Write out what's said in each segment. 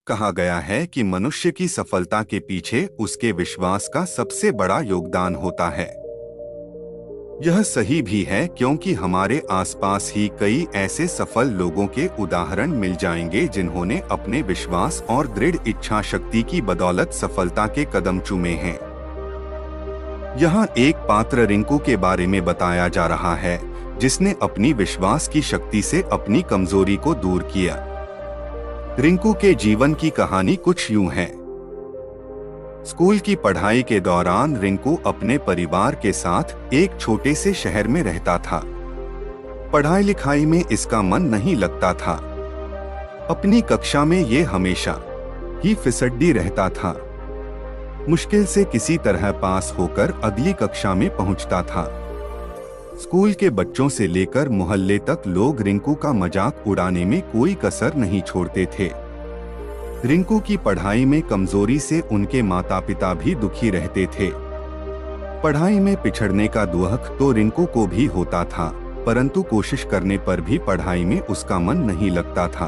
कहा गया है कि मनुष्य की सफलता के पीछे उसके विश्वास का सबसे बड़ा योगदान होता है। यह सही भी है क्योंकि हमारे आसपास ही कई ऐसे सफल लोगों के उदाहरण मिल जाएंगे जिन्होंने अपने विश्वास और दृढ़ इच्छा शक्ति की बदौलत सफलता के कदम चूमे हैं। यहाँ एक पात्र रिंकू के बारे में बताया जा रहा है, जिसने अपनी विश्वास की शक्ति से अपनी कमजोरी को दूर किया। रिंकू के जीवन की कहानी कुछ यूं है। स्कूल की पढ़ाई के दौरान रिंकू अपने परिवार के साथ एक छोटे से शहर में रहता था। पढ़ाई लिखाई में इसका मन नहीं लगता था। अपनी कक्षा में ये हमेशा ही फिसड्डी रहता था। मुश्किल से किसी तरह पास होकर अगली कक्षा में पहुंचता था। स्कूल के बच्चों से लेकर मोहल्ले तक लोग रिंकू का मजाक उड़ाने में कोई कसर नहीं छोड़ते थे। रिंकू की पढ़ाई में कमजोरी से उनके माता पिता भी दुखी रहते थे। पढ़ाई में पिछड़ने का दुख तो रिंकू को भी होता था, परंतु कोशिश करने पर भी पढ़ाई में उसका मन नहीं लगता था।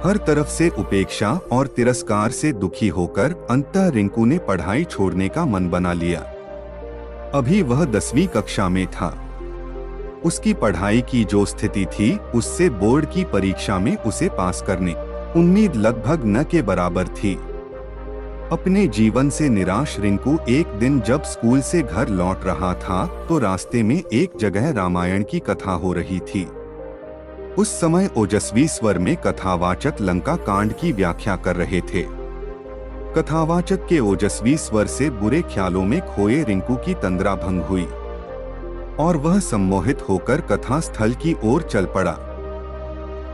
हर तरफ से उपेक्षा और तिरस्कार से दुखी होकर अंततः रिंकू ने पढ़ाई छोड़ने का मन बना लिया। अभी वह 10वीं कक्षा में था। उसकी पढ़ाई की जो स्थिति थी उससे बोर्ड की परीक्षा में उसे पास करने उम्मीद लगभग न के बराबर थी। अपने जीवन से निराश रिंकू एक दिन जब स्कूल से घर लौट रहा था तो रास्ते में एक जगह रामायण की कथा हो रही थी। उस समय ओजस्वी स्वर में कथावाचक लंका कांड की व्याख्या कर रहे थे। कथावाचक के ओजस्वी स्वर से बुरे ख्यालों में खोए रिंकू की तंद्रा भंग हुई और वह सम्मोहित होकर कथा स्थल की ओर चल पड़ा।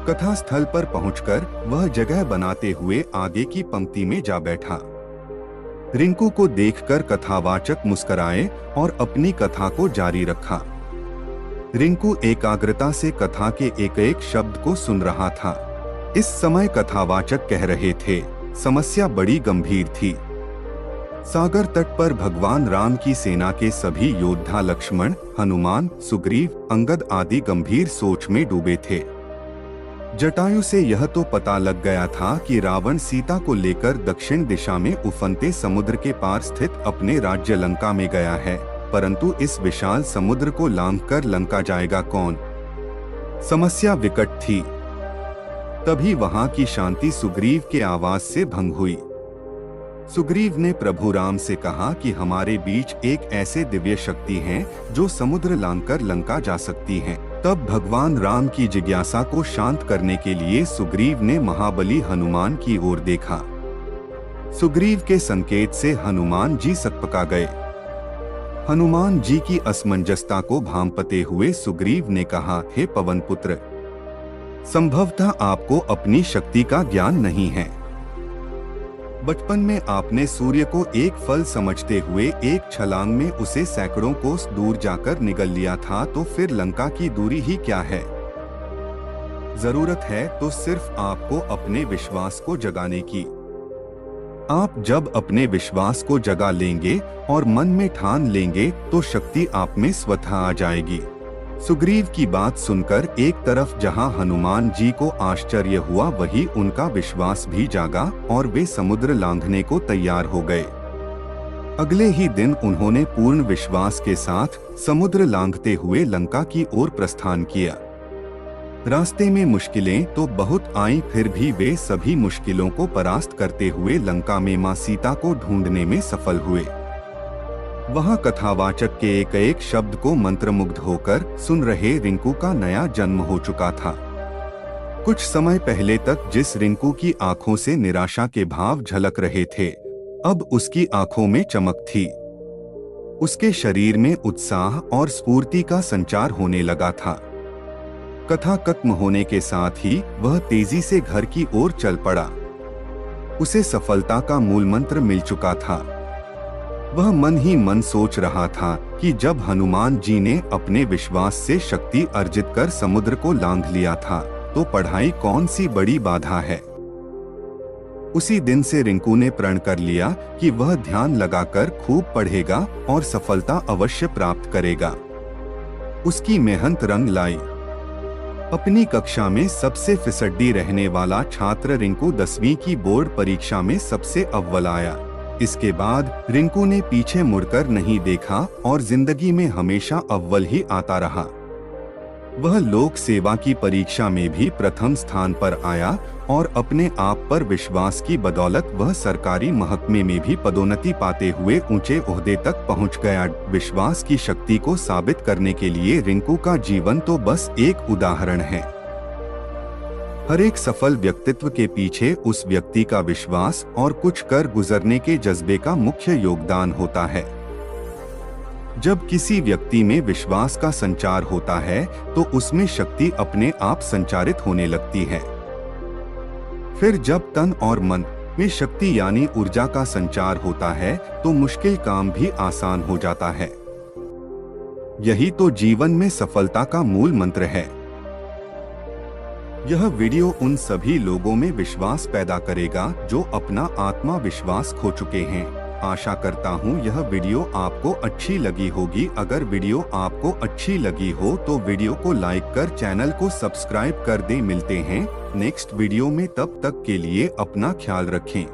कथा स्थल पर पहुंचकर वह जगह बनाते हुए आगे की पंक्ति में जा बैठा। रिंकू को देखकर कथावाचक मुस्कुराए और अपनी कथा को जारी रखा। रिंकू एकाग्रता से कथा के एक एक शब्द को सुन रहा था। इस समय कथावाचक कह रहे थे, समस्या बड़ी गंभीर थी। सागर तट पर भगवान राम की सेना के सभी योद्धा लक्ष्मण, हनुमान, सुग्रीव, अंगद आदि गंभीर सोच में डूबे थे। जटायु से यह तो पता लग गया था कि रावण सीता को लेकर दक्षिण दिशा में उफनते समुद्र के पार स्थित अपने राज्य लंका में गया है, परंतु इस विशाल समुद्र को लांघकर लंका जाएगा कौन? समस्या विकट थी। तभी वहां की शांति सुग्रीव के आवाज से भंग हुई। सुग्रीव ने प्रभु राम से कहा कि हमारे बीच एक ऐसे दिव्य शक्ति है जो समुद्र लांघकर लंका जा सकती है। तब भगवान राम की जिज्ञासा को शांत करने के लिए सुग्रीव ने महाबली हनुमान की ओर देखा। सुग्रीव के संकेत से हनुमान जी सकपका गए। हनुमान जी की असमंजसता को भांपते हुए सुग्रीव ने कहा, हे पवन पुत्र, संभवतः आपको अपनी शक्ति का ज्ञान नहीं है। बचपन में आपने सूर्य को एक फल समझते हुए एक छलांग में उसे सैकड़ों कोस दूर जाकर निगल लिया था, तो फिर लंका की दूरी ही क्या है? जरूरत है तो सिर्फ आपको अपने विश्वास को जगाने की। आप जब अपने विश्वास को जगा लेंगे और मन में ठान लेंगे तो शक्ति आप में स्वतः आ जाएगी। सुग्रीव की बात सुनकर एक तरफ जहां हनुमान जी को आश्चर्य हुआ, वहीं उनका विश्वास भी जागा और वे समुद्र लांघने को तैयार हो गए। अगले ही दिन उन्होंने पूर्ण विश्वास के साथ समुद्र लांघते हुए लंका की ओर प्रस्थान किया। रास्ते में मुश्किलें तो बहुत आईं, फिर भी वे सभी मुश्किलों को परास्त करते हुए लंका में मां सीता को ढूंढने में सफल हुए। वहां कथावाचक के एक एक शब्द को मंत्रमुग्ध होकर सुन रहे रिंकू का नया जन्म हो चुका था। कुछ समय पहले तक जिस रिंकू की आंखों से निराशा के भाव झलक रहे थे, अब उसकी आंखों में चमक थी। उसके शरीर में उत्साह और स्फूर्ति का संचार होने लगा था। कथा खत्म होने के साथ ही वह तेजी से घर की ओर चल पड़ा। उसे सफलता का मूल मंत्र मिल चुका था। वह मन ही मन सोच रहा था कि जब हनुमान जी ने अपने विश्वास से शक्ति अर्जित कर समुद्र को लांघ लिया था, तो पढ़ाई कौन सी बड़ी बाधा है। उसी दिन से रिंकू ने प्रण कर लिया कि वह ध्यान लगाकर खूब पढ़ेगा और सफलता अवश्य प्राप्त करेगा। उसकी मेहनत रंग लाई। अपनी कक्षा में सबसे फिसड्डी रहने वाला छात्र रिंकू 10वीं की बोर्ड परीक्षा में सबसे अव्वल आया। इसके बाद रिंकू ने पीछे मुड़कर नहीं देखा और जिंदगी में हमेशा अव्वल ही आता रहा। वह लोक सेवा की परीक्षा में भी प्रथम स्थान पर आया और अपने आप पर विश्वास की बदौलत वह सरकारी महकमे में भी पदोन्नति पाते हुए ऊंचे ओहदे तक पहुंच गया। विश्वास की शक्ति को साबित करने के लिए रिंकू का जीवन तो बस एक उदाहरण है। हर एक सफल व्यक्तित्व के पीछे उस व्यक्ति का विश्वास और कुछ कर गुजरने के जज्बे का मुख्य योगदान होता है। जब किसी व्यक्ति में विश्वास का संचार होता है तो उसमें शक्ति अपने आप संचारित होने लगती है। फिर जब तन और मन में शक्ति यानी ऊर्जा का संचार होता है तो मुश्किल काम भी आसान हो जाता है। यही तो जीवन में सफलता का मूल मंत्र है। यह वीडियो उन सभी लोगों में विश्वास पैदा करेगा जो अपना आत्मविश्वास खो चुके हैं। आशा करता हूँ यह वीडियो आपको अच्छी लगी होगी। अगर वीडियो आपको अच्छी लगी हो तो वीडियो को लाइक कर चैनल को सब्सक्राइब कर दें। मिलते हैं नेक्स्ट वीडियो में, तब तक के लिए अपना ख्याल रखें।